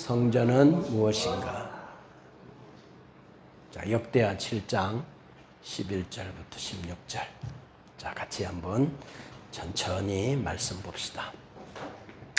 성전은 무엇인가? 자, 역대하 7장 11절부터 16절. 자, 같이 한번 천천히 말씀 봅시다.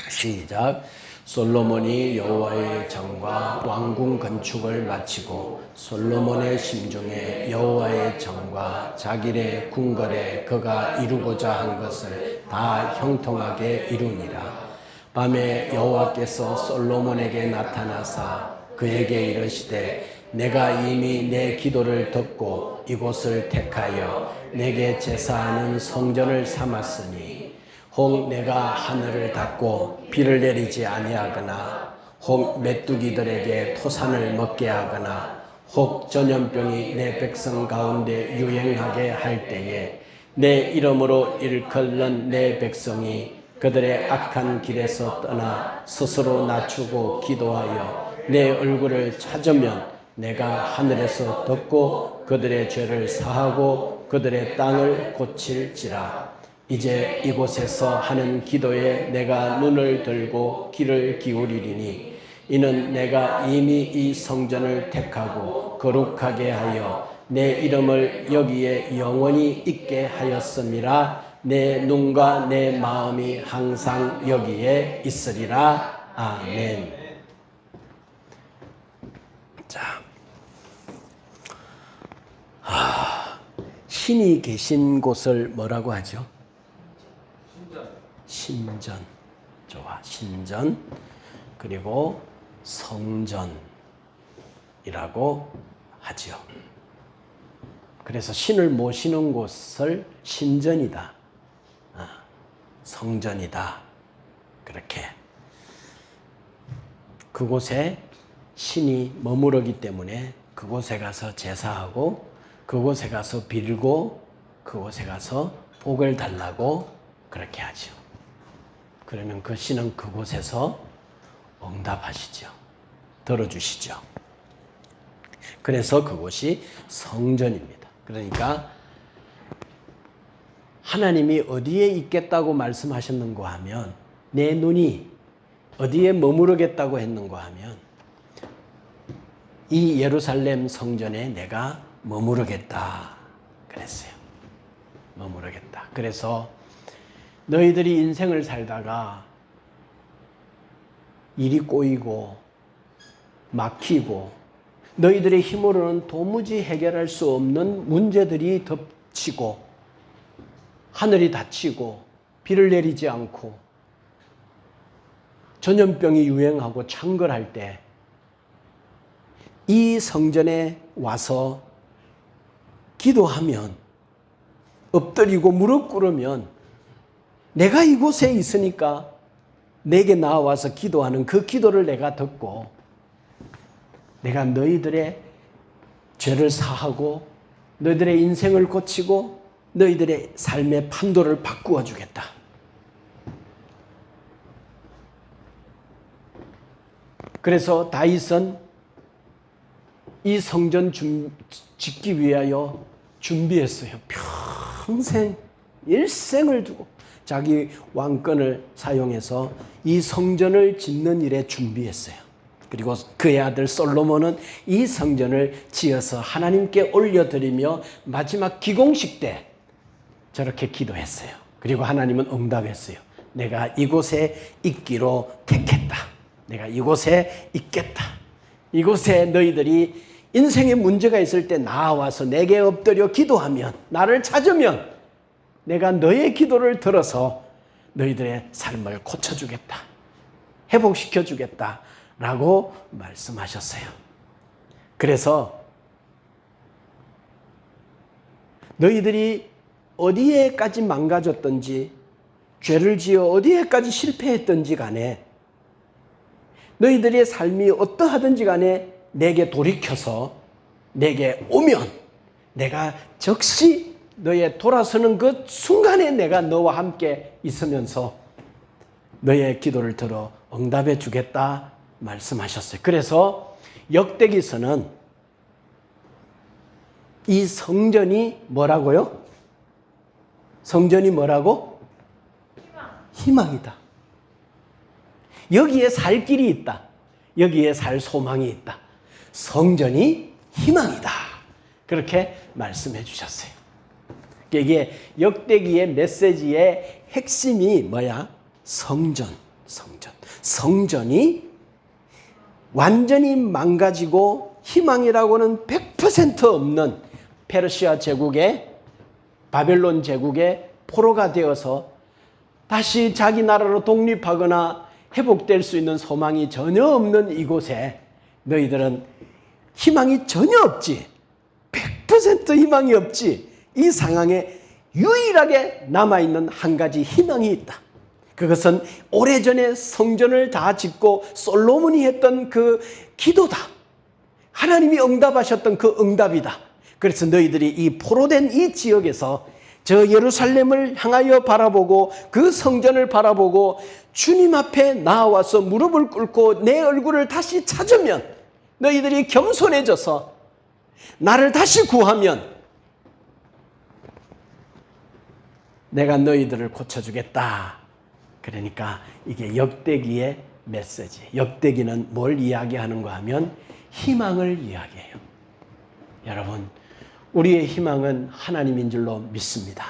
시작. 솔로몬이 여호와의 정과 왕궁 건축을 마치고 솔로몬의 심중에 여호와의 정과 자기의 궁궐에 그가 이루고자 한 것을 다 형통하게 이루니라. 밤에 여호와께서 솔로몬에게 나타나사 그에게 이르시되 내가 이미 내 기도를 듣고 이곳을 택하여 내게 제사하는 성전을 삼았으니 혹 내가 하늘을 닫고 비를 내리지 아니하거나 혹 메뚜기들에게 토산을 먹게 하거나 혹 전염병이 내 백성 가운데 유행하게 할 때에 내 이름으로 일컬는 내 백성이 그들의 악한 길에서 떠나 스스로 낮추고 기도하여 내 얼굴을 찾으면 내가 하늘에서 듣고 그들의 죄를 사하고 그들의 땅을 고칠지라. 이제 이곳에서 하는 기도에 내가 눈을 들고 귀를 기울이리니 이는 내가 이미 이 성전을 택하고 거룩하게 하여 내 이름을 여기에 영원히 있게 하였음이라. 내 눈과 내 마음이 항상 여기에 있으리라. 아멘. 자, 신이 계신 곳을 뭐라고 하죠? 신전. 좋아. 신전. 그리고 성전이라고 하죠. 그래서 신을 모시는 곳을 신전이다. 성전이다. 그렇게. 그곳에 신이 머무르기 때문에 그곳에 가서 제사하고 그곳에 가서 빌고 그곳에 가서 복을 달라고 그렇게 하죠. 그러면 그 신은 그곳에서 응답하시죠. 들어주시죠. 그래서 그곳이 성전입니다. 그러니까 하나님이 어디에 있겠다고 말씀하셨는가 하면 내 눈이 어디에 머무르겠다고 했는가 하면 이 예루살렘 성전에 내가 머무르겠다 그랬어요. 머무르겠다. 그래서 너희들이 인생을 살다가 일이 꼬이고 막히고 너희들의 힘으로는 도무지 해결할 수 없는 문제들이 덮치고 하늘이 닫히고 비를 내리지 않고 전염병이 유행하고 창궐할 때 이 성전에 와서 기도하면 엎드리고 무릎 꿇으면 내가 이곳에 있으니까 내게 나와서 기도하는 그 기도를 내가 듣고 내가 너희들의 죄를 사하고 너희들의 인생을 고치고 너희들의 삶의 판도를 바꾸어 주겠다. 그래서 다윗은 이 성전 짓기 위하여 준비했어요. 평생 일생을 두고 자기 왕권을 사용해서 이 성전을 짓는 일에 준비했어요. 그리고 그의 아들 솔로몬은 이 성전을 지어서 하나님께 올려드리며 마지막 기공식 때 저렇게 기도했어요. 그리고 하나님은 응답했어요. 내가 이곳에 있기로 택했다. 내가 이곳에 있겠다. 이곳에 너희들이 인생에 문제가 있을 때 나와서 내게 엎드려 기도하면 나를 찾으면 내가 너의 기도를 들어서 너희들의 삶을 고쳐주겠다. 회복시켜주겠다. 라고 말씀하셨어요. 그래서 너희들이 어디에까지 망가졌든지 죄를 지어 어디에까지 실패했든지 간에 너희들의 삶이 어떠하든지 간에 내게 돌이켜서 내게 오면 내가 즉시 너의 돌아서는 그 순간에 내가 너와 함께 있으면서 너의 기도를 들어 응답해 주겠다 말씀하셨어요. 그래서 역대기서는 이 성전이 뭐라고요? 성전이 뭐라고? 희망이다. 여기에 살 길이 있다. 여기에 살 소망이 있다. 성전이 희망이다. 그렇게 말씀해 주셨어요. 이게 역대기의 메시지의 핵심이 뭐야? 성전. 성전이 완전히 망가지고 희망이라고는 100% 없는 페르시아 제국의 바벨론 제국의 포로가 되어서 다시 자기 나라로 독립하거나 회복될 수 있는 소망이 전혀 없는 이곳에 너희들은 희망이 전혀 없지. 100% 희망이 없지. 이 상황에 유일하게 남아있는 한 가지 희망이 있다. 그것은 오래전에 성전을 다 짓고 솔로몬이 했던 그 기도다. 하나님이 응답하셨던 그 응답이다. 그래서 너희들이 이 포로된 이 지역에서 저 예루살렘을 향하여 바라보고 그 성전을 바라보고 주님 앞에 나와서 무릎을 꿇고 내 얼굴을 다시 찾으면, 너희들이 겸손해져서 나를 다시 구하면 내가 너희들을 고쳐주겠다. 그러니까 이게 역대기의 메시지. 역대기는 뭘 이야기하는가 하면 희망을 이야기해요. 여러분, 우리의 희망은 하나님인 줄로 믿습니다.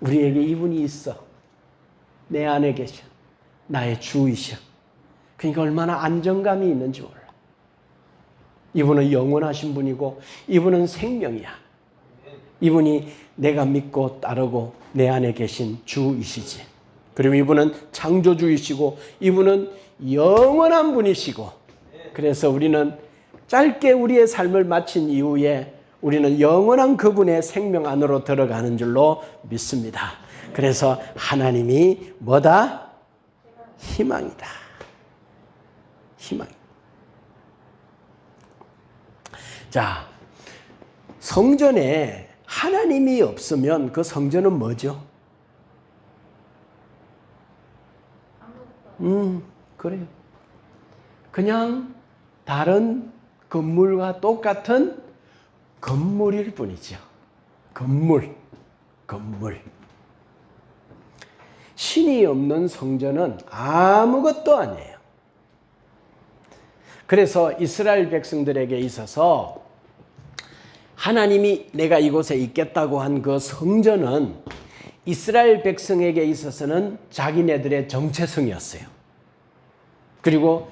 우리에게 이분이 있어. 내 안에 계셔. 나의 주이셔. 그러니까 얼마나 안정감이 있는지 몰라. 이분은 영원하신 분이고 이분은 생명이야. 이분이 내가 믿고 따르고 내 안에 계신 주이시지. 그리고 이분은 창조주이시고 이분은 영원한 분이시고, 그래서 우리는 짧게 우리의 삶을 마친 이후에 우리는 영원한 그분의 생명 안으로 들어가는 줄로 믿습니다. 그래서 하나님이 뭐다? 희망이다. 희망. 자, 성전에 하나님이 없으면 그 성전은 뭐죠? 그래요. 그냥 다른 건물과 똑같은 건물일 뿐이죠. 건물. 신이 없는 성전은 아무것도 아니에요. 그래서 이스라엘 백성들에게 있어서 하나님이 내가 이곳에 있겠다고 한 그 성전은 이스라엘 백성에게 있어서는 자기네들의 정체성이었어요. 그리고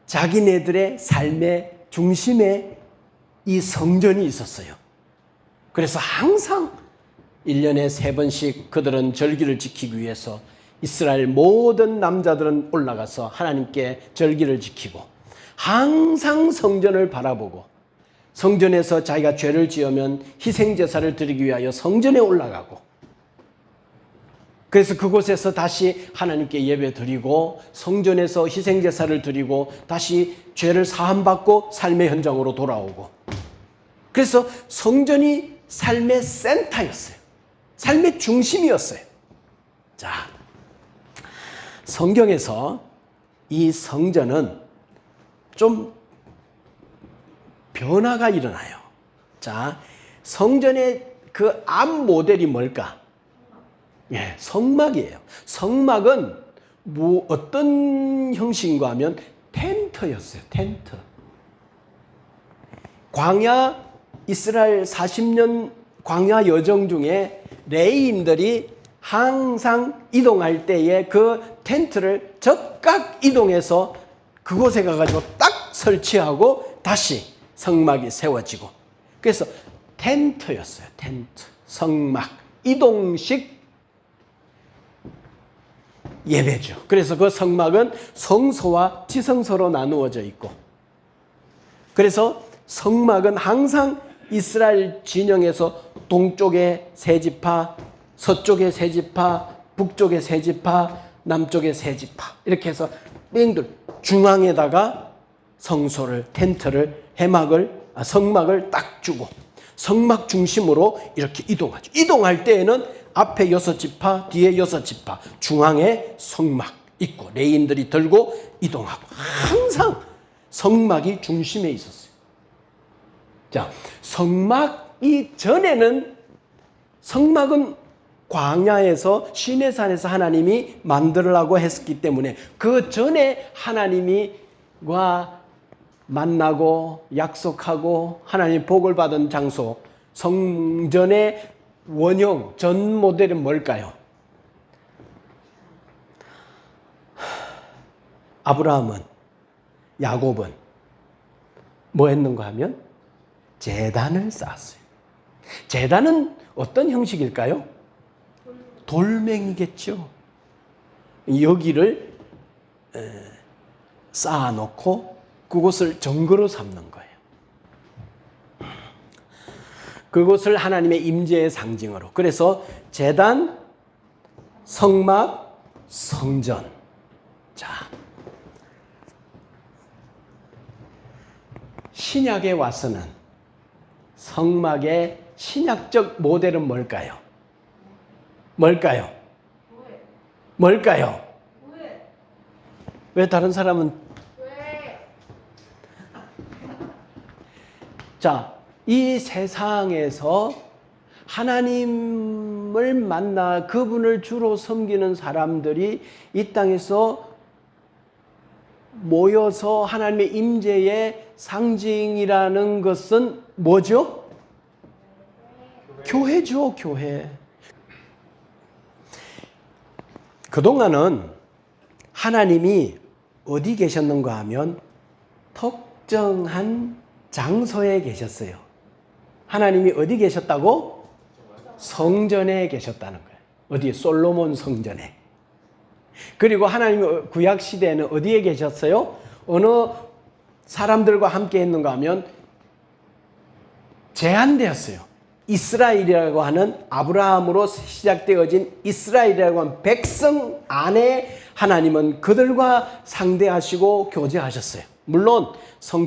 자기네들의 삶의 중심에 이 성전이 있었어요. 그래서 항상 1년에 3번씩 그들은 절기를 지키기 위해서 이스라엘 모든 남자들은 올라가서 하나님께 절기를 지키고 항상 성전을 바라보고 성전에서 자기가 죄를 지으면 희생제사를 드리기 위하여 성전에 올라가고, 그래서 그곳에서 다시 하나님께 예배 드리고 성전에서 희생제사를 드리고 다시 죄를 사함받고 삶의 현장으로 돌아오고, 그래서 성전이 삶의 센터였어요. 삶의 중심이었어요. 자, 성경에서 이 성전은 좀 변화가 일어나요. 자, 성전의 그 앞 모델이 뭘까? 예, 성막이에요. 성막은 어떤 형식인가 하면 텐트였어요. 텐트. 광야 이스라엘 40년 광야 여정 중에 레위인들이 항상 이동할 때에 그 텐트를 적각 이동해서 그곳에 가가지고 딱 설치하고 다시 성막이 세워지고, 그래서 텐트였어요. 텐트, 성막, 이동식 예배죠. 그래서 그 성막은 성소와 지성소로 나누어져 있고, 그래서 성막은 항상 이스라엘 진영에서 동쪽에 세 지파, 서쪽에 세 지파, 북쪽에 세 지파, 남쪽에 세 지파, 이렇게 해서 뺑들 중앙에다가 성소를, 텐트를, 성막을 딱 주고 성막 중심으로 이렇게 이동하죠. 이동할 때에는 앞에 6지파, 뒤에 6지파, 중앙에 성막 있고 레위인들이 들고 이동하고 항상 성막이 중심에 있었어요. 자, 성막 이전에는 성막은 광야에서 시내산에서 하나님이 만들으라고 했기 때문에 그 전에 하나님과 만나고 약속하고 하나님 복을 받은 장소, 성전의 원형, 전 모델은 뭘까요? 아브라함은, 야곱은 뭐 했는가 하면 제단을 쌓았어요. 제단은 어떤 형식일까요? 돌멩이겠죠. 여기를 쌓아놓고 그곳을 정거로 삼는 거예요. 그곳을 하나님의 임재의 상징으로. 그래서 제단, 성막, 성전. 자, 신약에 와서는 성막의 신약적 모델은 뭘까요? 뭘까요? 뭘까요? 왜 다른 사람은? 자, 이 세상에서 하나님을 만나 그분을 주로 섬기는 사람들이 이 땅에서 모여서 하나님의 임재의 상징이라는 것은 뭐죠? 교회죠, 교회. 그동안은 하나님이 어디 계셨는가 하면 특정한 장소에 계셨어요. 하나님이 어디 계셨다고? 성전에 계셨다는 거예요. 어디? 솔로몬 성전에. 그리고 하나님이 구약 시대에는 어디에 계셨어요? 어느 사람들과 함께 했는가 하면 제한되었어요. 이스라엘이라고 하는 아브라함으로 시작되어진 이스라엘이라고 하는 백성 안에 하나님은 그들과 상대하시고 교제하셨어요. 물론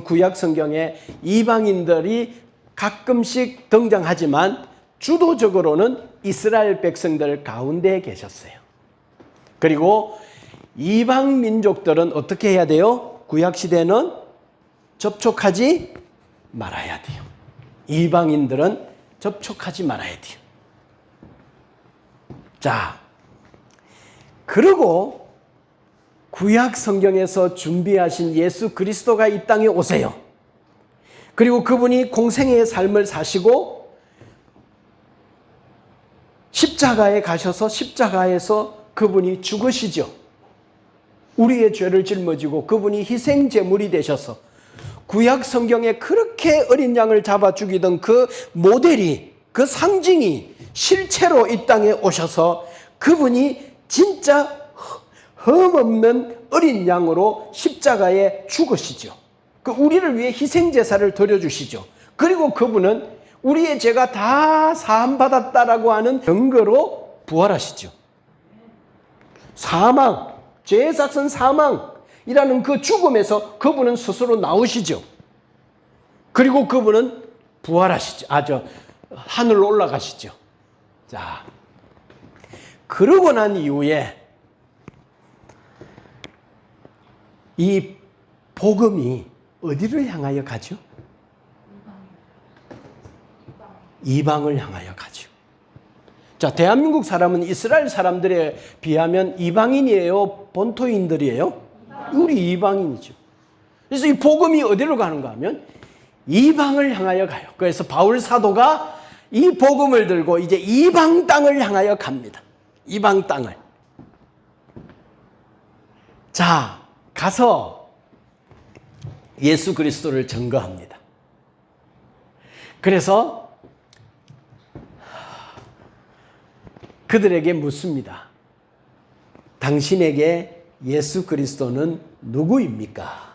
구약 성경에 이방인들이 가끔씩 등장하지만 주도적으로는 이스라엘 백성들 가운데 계셨어요. 그리고 이방 민족들은 어떻게 해야 돼요? 구약 시대는 접촉하지 말아야 돼요. 이방인들은 접촉하지 말아야 돼요. 자, 그리고 구약 성경에서 준비하신 예수 그리스도가 이 땅에 오세요. 그리고 그분이 공생애의 삶을 사시고 십자가에 가셔서 십자가에서 그분이 죽으시죠. 우리의 죄를 짊어지고 그분이 희생제물이 되셔서 구약 성경에 그렇게 어린 양을 잡아 죽이던 그 모델이, 그 상징이 실체로 이 땅에 오셔서 그분이 진짜 흠없는 어린 양으로 십자가에 죽으시죠. 그 우리를 위해 희생제사를 드려주시죠. 그리고 그분은 우리의 죄가 다 사함받았다라고 하는 증거로 부활하시죠. 사망, 죄의 삭은 사망이라는 그 죽음에서 그분은 스스로 나오시죠. 그리고 그분은 부활하시죠. 하늘로 올라가시죠. 자, 그러고 난 이후에 이 복음이 어디를 향하여 가죠? 이방을 향하여 가죠. 자, 대한민국 사람은 이스라엘 사람들에 비하면 이방인이에요? 본토인들이에요? 우리 이방인이죠. 그래서 이 복음이 어디로 가는가 하면 이방을 향하여 가요. 그래서 바울 사도가 이 복음을 들고 이제 이방 땅을 향하여 갑니다. 이방 땅을. 자, 가서 예수 그리스도를 증거합니다. 그래서 그들에게 묻습니다. 당신에게 예수 그리스도는 누구입니까?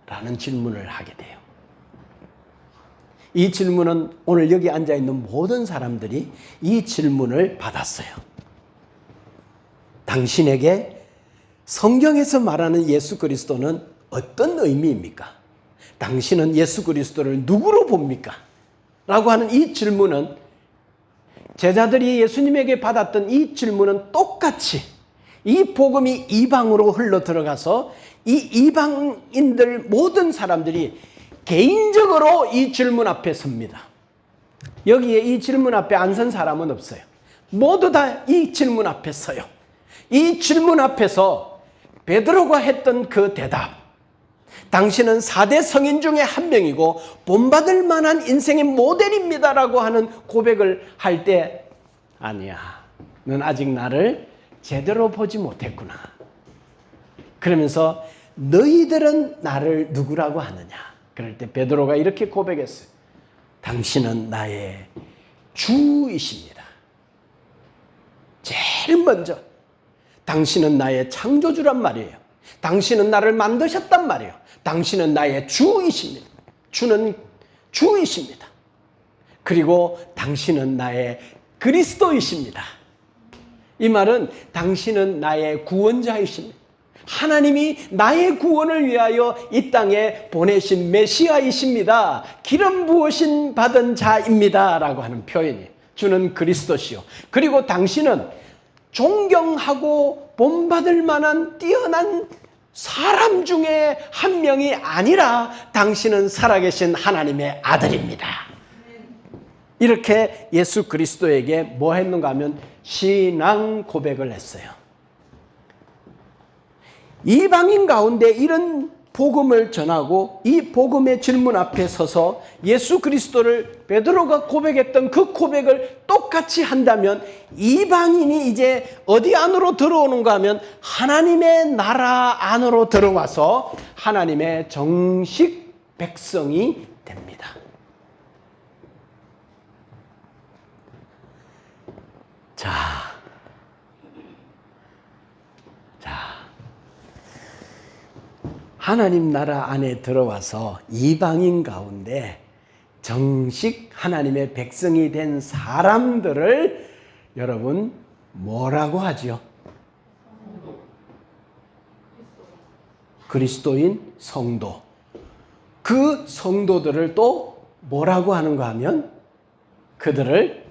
라는 질문을 하게 돼요. 이 질문은 오늘 여기 앉아있는 모든 사람들이 이 질문을 받았어요. 당신에게 성경에서 말하는 예수 그리스도는 어떤 의미입니까? 당신은 예수 그리스도를 누구로 봅니까? 라고 하는 이 질문은 제자들이 예수님에게 받았던 이 질문은 똑같이 이 복음이 이방으로 흘러 들어가서 이 이방인들 모든 사람들이 개인적으로 이 질문 앞에 섭니다. 여기에 이 질문 앞에 안 선 사람은 없어요. 모두 다 이 질문 앞에 서요. 이 질문 앞에서 베드로가 했던 그 대답, 당신은 4대 성인 중에 한 명이고 본받을 만한 인생의 모델입니다라고 하는 고백을 할 때, 아니야, 넌 아직 나를 제대로 보지 못했구나. 그러면서 너희들은 나를 누구라고 하느냐. 그럴 때 베드로가 이렇게 고백했어요. 당신은 나의 주이십니다. 제일 먼저 당신은 나의 창조주란 말이에요. 당신은 나를 만드셨단 말이에요. 당신은 나의 주이십니다. 주는 주이십니다. 그리고 당신은 나의 그리스도이십니다. 이 말은 당신은 나의 구원자이십니다. 하나님이 나의 구원을 위하여 이 땅에 보내신 메시아이십니다. 기름 부으신 받은 자입니다. 라고 하는 표현이에요. 주는 그리스도시요. 그리고 당신은 존경하고 본받을 만한 뛰어난 사람 중에 한 명이 아니라 당신은 살아계신 하나님의 아들입니다. 이렇게 예수 그리스도에게 뭐 했는가 하면 신앙 고백을 했어요. 이방인 가운데 이런 복음을 전하고 이 복음의 질문 앞에 서서 예수 그리스도를 베드로가 고백했던 그 고백을 똑같이 한다면 이방인이 이제 어디 안으로 들어오는가 하면 하나님의 나라 안으로 들어와서 하나님의 정식 백성이 됩니다. 자, 하나님 나라 안에 들어와서 이방인 가운데 정식 하나님의 백성이 된 사람들을 여러분 뭐라고 하죠? 그리스도인 성도. 그 성도들을 또 뭐라고 하는가 하면 그들을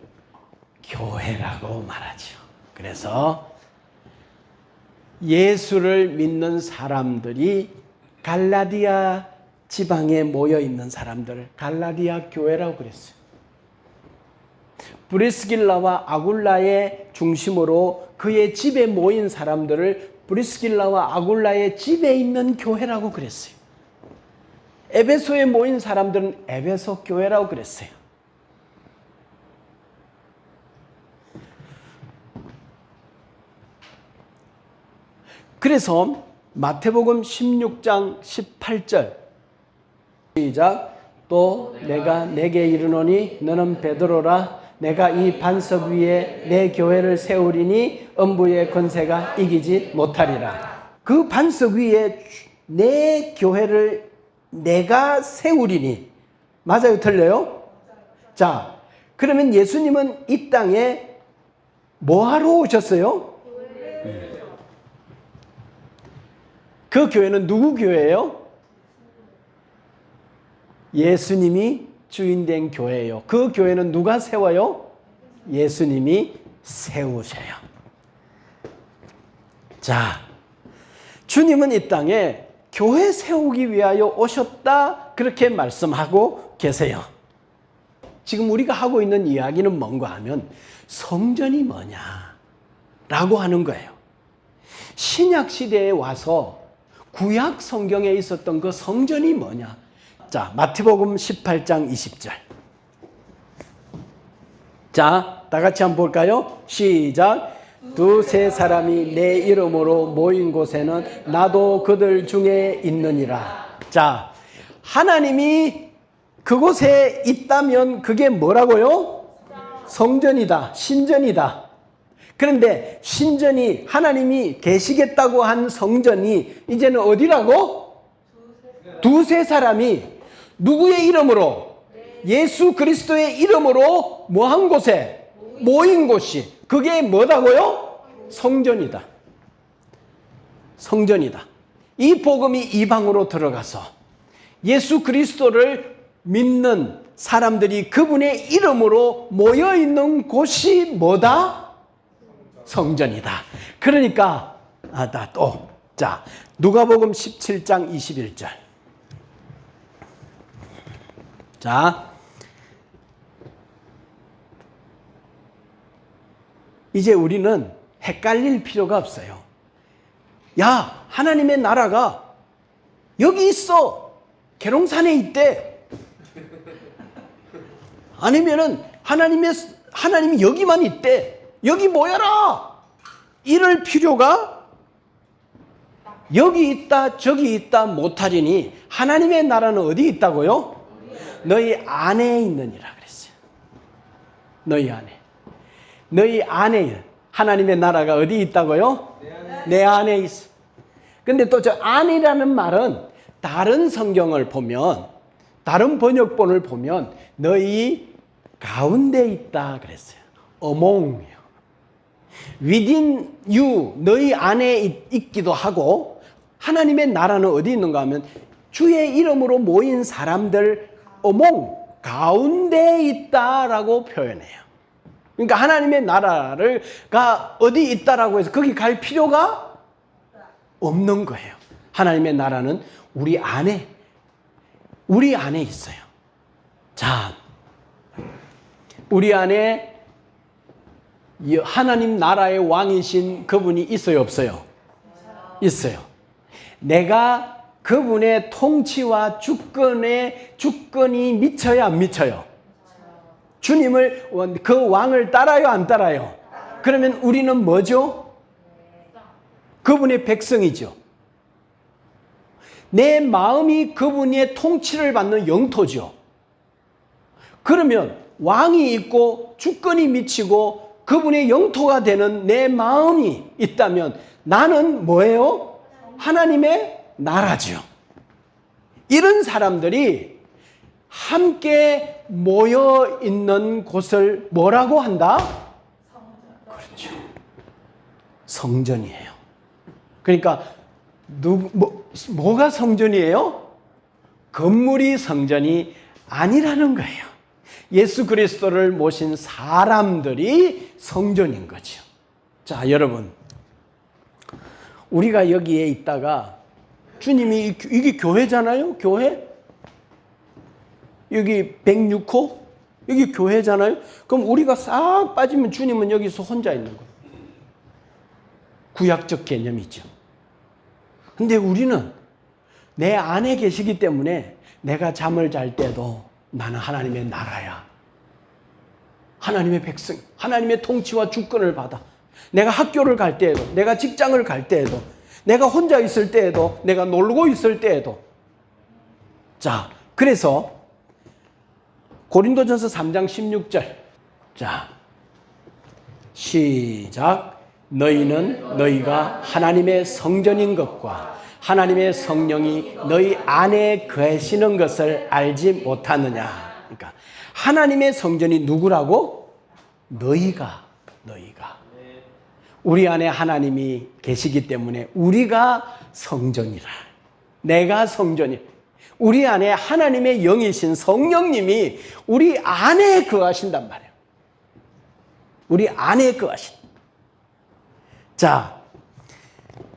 교회라고 말하죠. 그래서 예수를 믿는 사람들이 갈라디아 지방에 모여 있는 사람들을 갈라디아 교회라고 그랬어요. 브리스길라와 아굴라의 중심으로 그의 집에 모인 사람들을 브리스길라와 아굴라의 집에 있는 교회라고 그랬어요. 에베소에 모인 사람들은 에베소 교회라고 그랬어요. 그래서 마태복음 16장 18절 시작. 또 내가 내게 이르노니 너는 베드로라. 내가 이 반석 위에 내 교회를 세우리니 음부의 권세가 이기지 못하리라. 그 반석 위에 내 교회를 내가 세우리니, 맞아요? 틀려요? 자, 그러면 예수님은 이 땅에 뭐하러 오셨어요? 그 교회는 누구 교회예요? 예수님이 주인된 교회예요. 그 교회는 누가 세워요? 예수님이 세우셔요. 자, 주님은 이 땅에 교회 세우기 위하여 오셨다, 그렇게 말씀하고 계세요. 지금 우리가 하고 있는 이야기는 뭔가 하면 성전이 뭐냐라고 하는 거예요. 신약 시대에 와서 구약 성경에 있었던 그 성전이 뭐냐? 자, 마태복음 18장 20절. 자, 다 같이 한번 볼까요? 시작. 두세 사람이 내 이름으로 모인 곳에는 나도 그들 중에 있느니라. 자, 하나님이 그곳에 있다면 그게 뭐라고요? 성전이다, 신전이다. 그런데 신전이, 하나님이 계시겠다고 한 성전이 이제는 어디라고? 두세 사람이 누구의 이름으로? 예수 그리스도의 이름으로 뭐 한 곳에? 모인 곳이, 그게 뭐다고요? 성전이다. 성전이다. 이 복음이 이방으로 들어가서 예수 그리스도를 믿는 사람들이 그분의 이름으로 모여있는 곳이 뭐다? 성전이다. 그러니까 자, 누가복음 17장 21절. 자, 이제 우리는 헷갈릴 필요가 없어요. 야, 하나님의 나라가 여기 있어. 계룡산에 있대. 아니면은 하나님이 여기만 있대. 여기 모여라. 이럴 필요가 여기 있다 저기 있다 못하리니 하나님의 나라는 어디 있다고요? 너희 안에 있느니라 그랬어요. 너희 안에. 너희 안에 하나님의 나라가 어디 있다고요? 내 안에 있어. 근데 또 저 안이라는 말은 다른 성경을 보면, 다른 번역본을 보면 너희 가운데 있다 그랬어요. among, within you, 너희 안에 있기도 하고, 하나님의 나라는 어디 있는가 하면 주의 이름으로 모인 사람들 among, 가운데 있다라고 표현해요. 그러니까 하나님의 나라가 어디 있다라고 해서 거기 갈 필요가 없는 거예요. 하나님의 나라는 우리 안에 있어요. 자, 우리 안에 하나님 나라의 왕이신 그분이 있어요, 없어요? 있어요. 내가 그분의 통치와 주권이 미쳐야 안 미쳐요? 주님을, 그 왕을 따라요, 안 따라요? 그러면 우리는 뭐죠? 그분의 백성이죠. 내 마음이 그분의 통치를 받는 영토죠. 그러면 왕이 있고 주권이 미치고 그분의 영토가 되는 내 마음이 있다면 나는 뭐예요? 하나님의 나라죠. 이런 사람들이 함께 모여 있는 곳을 뭐라고 한다? 그렇죠. 성전이에요. 그러니까 뭐가 성전이에요? 건물이 성전이 아니라는 거예요. 예수 그리스도를 모신 사람들이 성전인 거죠. 자, 여러분, 우리가 여기에 있다가 주님이, 이게 교회잖아요? 교회? 여기 106호? 여기 교회잖아요? 그럼 우리가 싹 빠지면 주님은 여기서 혼자 있는 거예요. 구약적 개념이죠. 근데 우리는 내 안에 계시기 때문에 내가 잠을 잘 때도 나는 하나님의 나라야. 하나님의 백성, 하나님의 통치와 주권을 받아. 내가 학교를 갈 때에도, 내가 직장을 갈 때에도, 내가 혼자 있을 때에도, 내가 놀고 있을 때에도. 자, 그래서 고린도전서 3장 16절. 자, 시작. 너희는 너희가 하나님의 성전인 것과 하나님의 성령이 너희 안에 거하시는 것을 알지 못하느냐. 그러니까 하나님의 성전이 누구라고? 너희가. 우리 안에 하나님이 계시기 때문에 우리가 성전이라. 내가 성전이. 우리 안에 하나님의 영이신 성령님이 우리 안에 거하신단 말이에요. 우리 안에 거하신. 자,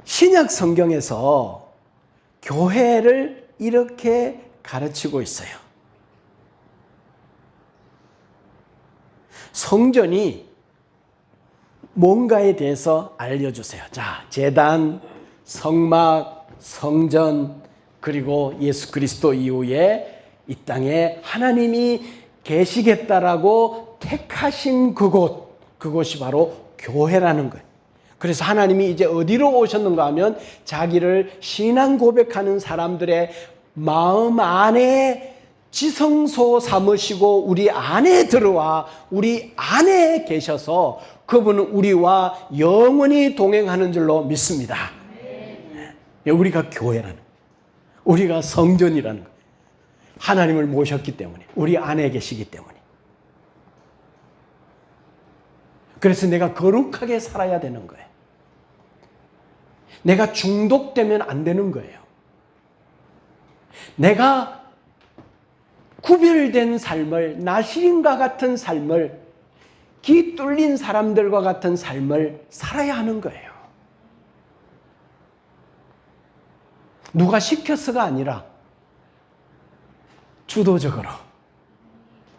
신약 성경에서 교회를 이렇게 가르치고 있어요. 성전이 뭔가에 대해서 알려주세요. 자, 제단, 성막, 성전, 그리고 예수 그리스도 이후에 이 땅에 하나님이 계시겠다라고 택하신 그곳이 바로 교회라는 거예요. 그래서 하나님이 이제 어디로 오셨는가 하면 자기를 신앙 고백하는 사람들의 마음 안에 지성소 삼으시고 우리 안에 들어와 우리 안에 계셔서 그분은 우리와 영원히 동행하는 줄로 믿습니다. 우리가 교회라는 거예요. 우리가 성전이라는 거예요. 하나님을 모셨기 때문에, 우리 안에 계시기 때문에. 그래서 내가 거룩하게 살아야 되는 거예요. 내가 중독되면 안 되는 거예요. 내가 구별된 삶을, 나시린과 같은 삶을, 기 뚫린 사람들과 같은 삶을 살아야 하는 거예요. 누가 시켜서가 아니라 주도적으로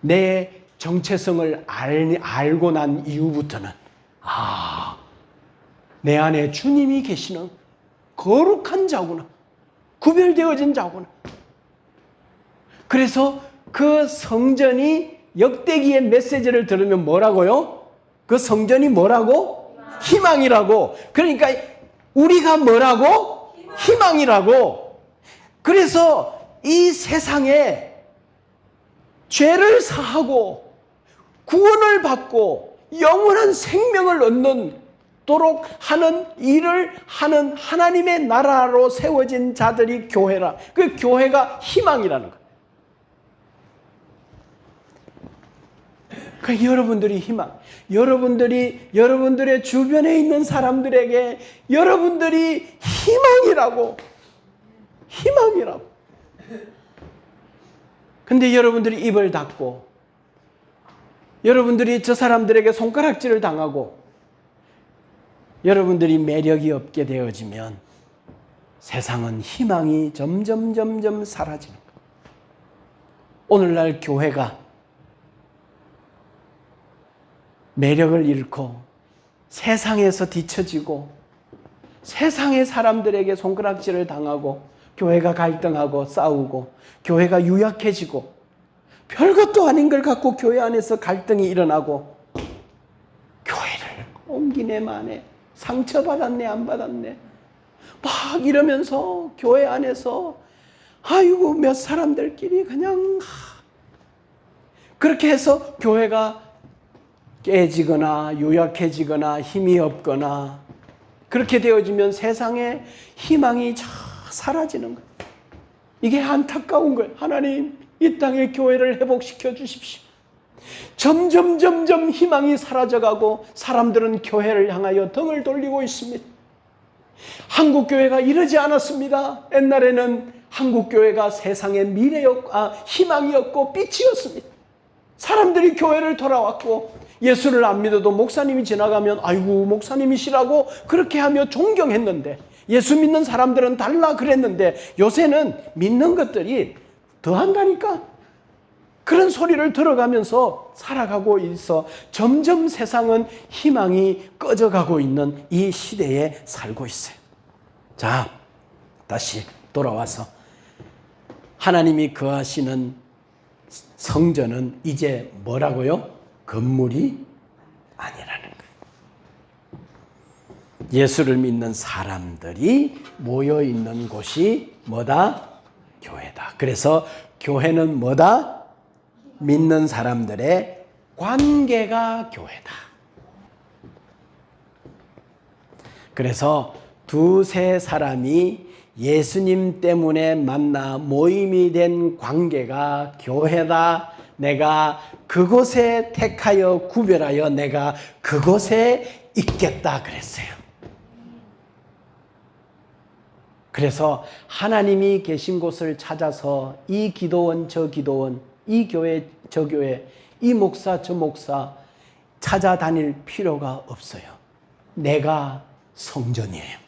내 정체성을 알고 난 이후부터는 내 안에 주님이 계시는 거룩한 자구나. 구별되어진 자구나. 그래서 그 성전이 역대기의 메시지를 들으면 뭐라고요? 그 성전이 뭐라고? 희망이라고. 그러니까 우리가 뭐라고? 희망이라고. 그래서 이 세상에 죄를 사하고 구원을 받고 영원한 생명을 얻도록 하는 일을 하는 하나님의 나라로 세워진 자들이 교회라. 그 교회가 희망이라는 거예요. 그 여러분들이 희망, 여러분들의 주변에 있는 사람들에게 여러분들이 희망이라고. 근데 여러분들이 입을 닫고 여러분들이 저 사람들에게 손가락질을 당하고 여러분들이 매력이 없게 되어지면 세상은 희망이 점점 사라지는 거예요. 오늘날 교회가 매력을 잃고 세상에서 뒤처지고 세상의 사람들에게 손가락질을 당하고 교회가 갈등하고 싸우고 교회가 유약해지고 별것도 아닌 걸 갖고 교회 안에서 갈등이 일어나고 교회를 옮기네 마네 상처받았네 안 받았네 막 이러면서 교회 안에서 아이고 몇 사람들끼리 그냥 그렇게 해서 교회가 깨지거나 유약해지거나 힘이 없거나 그렇게 되어지면 세상에 희망이 사라지는 거예요. 이게 안타까운 거예요. 하나님 이 땅의 교회를 회복시켜 주십시오. 점점 희망이 사라져가고 사람들은 교회를 향하여 등을 돌리고 있습니다. 한국교회가 이러지 않았습니다. 옛날에는 한국교회가 세상의 희망이었고 빛이었습니다. 사람들이 교회를 돌아왔고 예수를 안 믿어도 목사님이 지나가면 아이고 목사님이시라고 그렇게 하며 존경했는데 예수 믿는 사람들은 달라 그랬는데 요새는 믿는 것들이 더한다니까. 그런 소리를 들어가면서 살아가고 있어 점점 세상은 희망이 꺼져가고 있는 이 시대에 살고 있어요. 자, 다시 돌아와서 하나님이 거하시는 성전은 이제 뭐라고요? 건물이 아니라는 거예요. 예수를 믿는 사람들이 모여 있는 곳이 뭐다? 교회다. 그래서 교회는 뭐다? 믿는 사람들의 관계가 교회다. 그래서 두세 사람이 예수님 때문에 만나 모임이 된 관계가 교회다. 내가 그곳에 택하여 구별하여 내가 그곳에 있겠다 그랬어요. 그래서 하나님이 계신 곳을 찾아서 이 기도원 저 기도원 이 교회 저 교회 이 목사 저 목사 찾아다닐 필요가 없어요. 내가 성전이에요.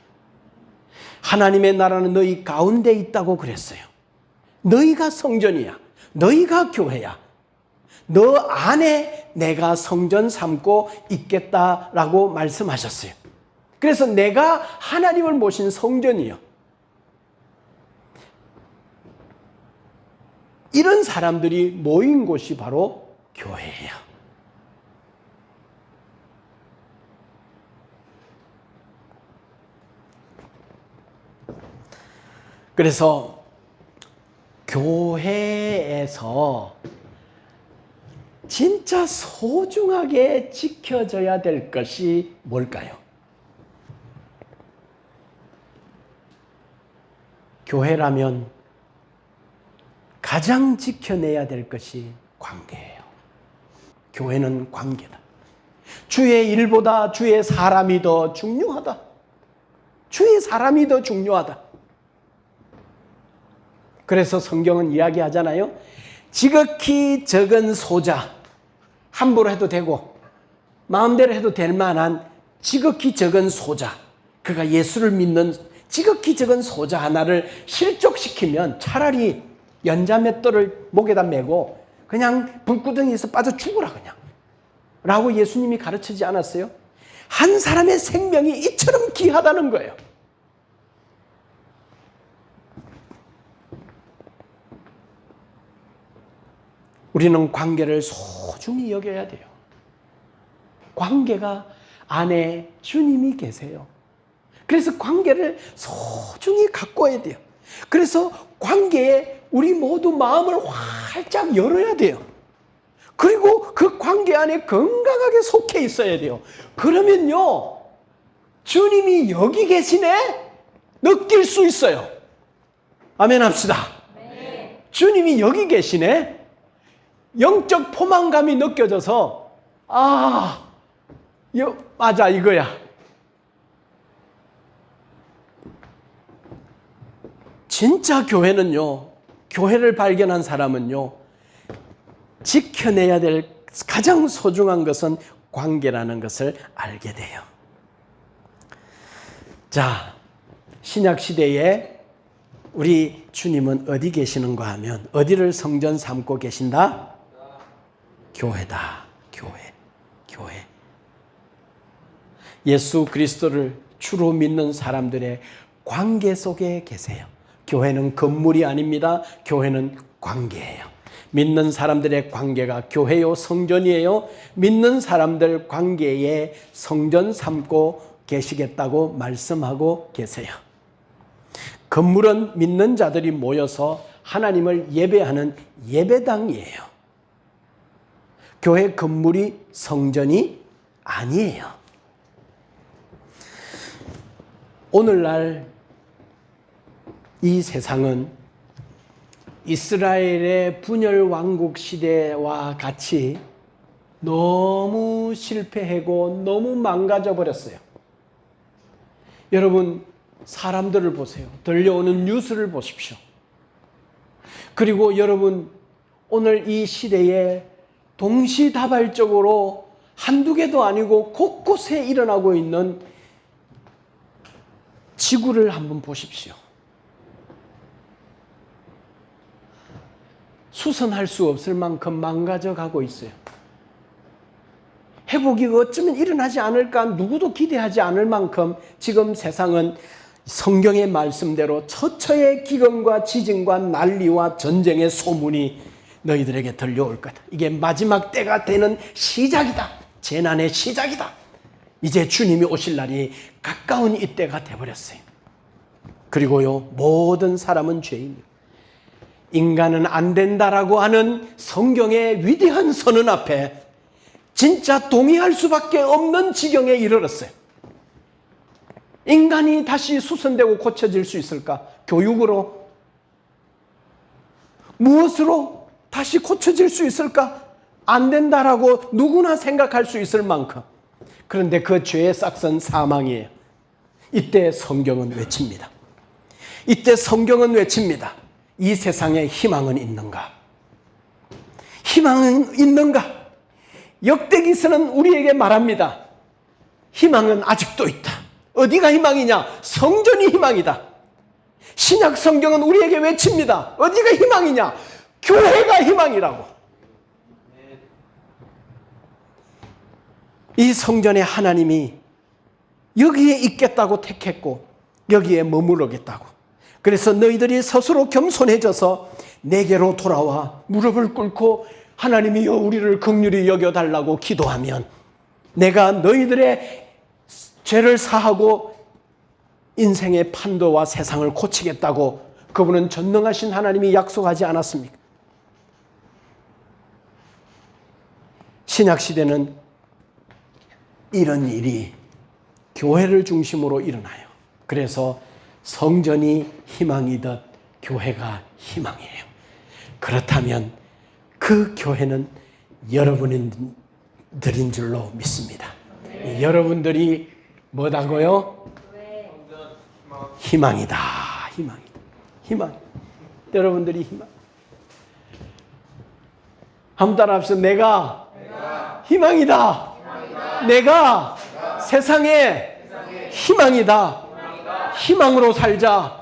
하나님의 나라는 너희 가운데 있다고 그랬어요. 너희가 성전이야. 너희가 교회야. 너 안에 내가 성전 삼고 있겠다라고 말씀하셨어요. 그래서 내가 하나님을 모신 성전이요. 이런 사람들이 모인 곳이 바로 교회예요. 그래서 교회에서 진짜 소중하게 지켜져야 될 것이 뭘까요? 교회라면 가장 지켜내야 될 것이 관계예요. 교회는 관계다. 주의 일보다 주의 사람이 더 중요하다. 주의 사람이 더 중요하다. 그래서 성경은 이야기하잖아요. 지극히 적은 소자, 함부로 해도 되고 마음대로 해도 될 만한 지극히 적은 소자, 그가 예수를 믿는 지극히 적은 소자 하나를 실족시키면 차라리 연자맷돌을 목에다 메고 그냥 불구덩이에서 빠져 죽으라 그냥 라고 예수님이 가르치지 않았어요? 한 사람의 생명이 이처럼 귀하다는 거예요. 우리는 관계를 소중히 여겨야 돼요. 관계가 안에 주님이 계세요. 그래서 관계를 소중히 가꿔야 돼요. 그래서 관계에 우리 모두 마음을 활짝 열어야 돼요. 그리고 그 관계 안에 건강하게 속해 있어야 돼요. 그러면요, 주님이 여기 계시네? 느낄 수 있어요. 아멘 합시다. 네. 주님이 여기 계시네? 영적 포만감이 느껴져서, 맞아, 이거야. 진짜 교회는요, 교회를 발견한 사람은요, 지켜내야 될 가장 소중한 것은 관계라는 것을 알게 돼요. 자, 신약 시대에 우리 주님은 어디 계시는가 하면 어디를 성전 삼고 계신다? 교회다. 교회. 예수 그리스도를 주로 믿는 사람들의 관계 속에 계세요. 교회는 건물이 아닙니다. 교회는 관계예요. 믿는 사람들의 관계가 교회요, 성전이에요. 믿는 사람들 관계에 성전 삼고 계시겠다고 말씀하고 계세요. 건물은 믿는 자들이 모여서 하나님을 예배하는 예배당이에요. 교회 건물이 성전이 아니에요. 오늘날 이 세상은 이스라엘의 분열 왕국 시대와 같이 너무 실패하고 너무 망가져 버렸어요. 여러분, 사람들을 보세요. 들려오는 뉴스를 보십시오. 그리고 여러분, 오늘 이 시대에 동시다발적으로 한두 개도 아니고 곳곳에 일어나고 있는 지구를 한번 보십시오. 수선할 수 없을 만큼 망가져 가고 있어요. 회복이 어쩌면 일어나지 않을까 누구도 기대하지 않을 만큼 지금 세상은 성경의 말씀대로 처처의 기근과 지진과 난리와 전쟁의 소문이 너희들에게 들려올 거다. 이게 마지막 때가 되는 시작이다. 재난의 시작이다. 이제 주님이 오실 날이 가까운 이때가 되어버렸어요. 그리고요, 모든 사람은 죄인이에요. 인간은 안 된다라고 하는 성경의 위대한 선언 앞에 진짜 동의할 수밖에 없는 지경에 이르렀어요. 인간이 다시 수선되고 고쳐질 수 있을까? 교육으로? 무엇으로 다시 고쳐질 수 있을까? 안 된다라고 누구나 생각할 수 있을 만큼. 그런데 그 죄의 싹은 사망이에요. 이때 성경은 외칩니다. 이때 성경은 외칩니다. 이 세상에 희망은 있는가? 희망은 있는가? 역대기서는 우리에게 말합니다. 희망은 아직도 있다. 어디가 희망이냐? 성전이 희망이다. 신약 성경은 우리에게 외칩니다. 어디가 희망이냐? 교회가 희망이라고. 이 성전에 하나님이 여기에 있겠다고 택했고 여기에 머무르겠다고. 그래서 너희들이 스스로 겸손해져서 내게로 돌아와 무릎을 꿇고 하나님이여 우리를 긍휼히 여겨달라고 기도하면 내가 너희들의 죄를 사하고 인생의 판도와 세상을 고치겠다고 그분은 전능하신 하나님이 약속하지 않았습니까? 신약시대는 이런 일이 교회를 중심으로 일어나요. 그래서 성전이 희망이듯 교회가 희망이에요. 그렇다면 그 교회는 여러분들인 줄로 믿습니다. 여러분들이 뭐다고요? 희망이다. 희망. 여러분들이 희망. 한번 따라합시다. 내가 희망이다. 내가 세상에 희망이다. 희망으로 살자.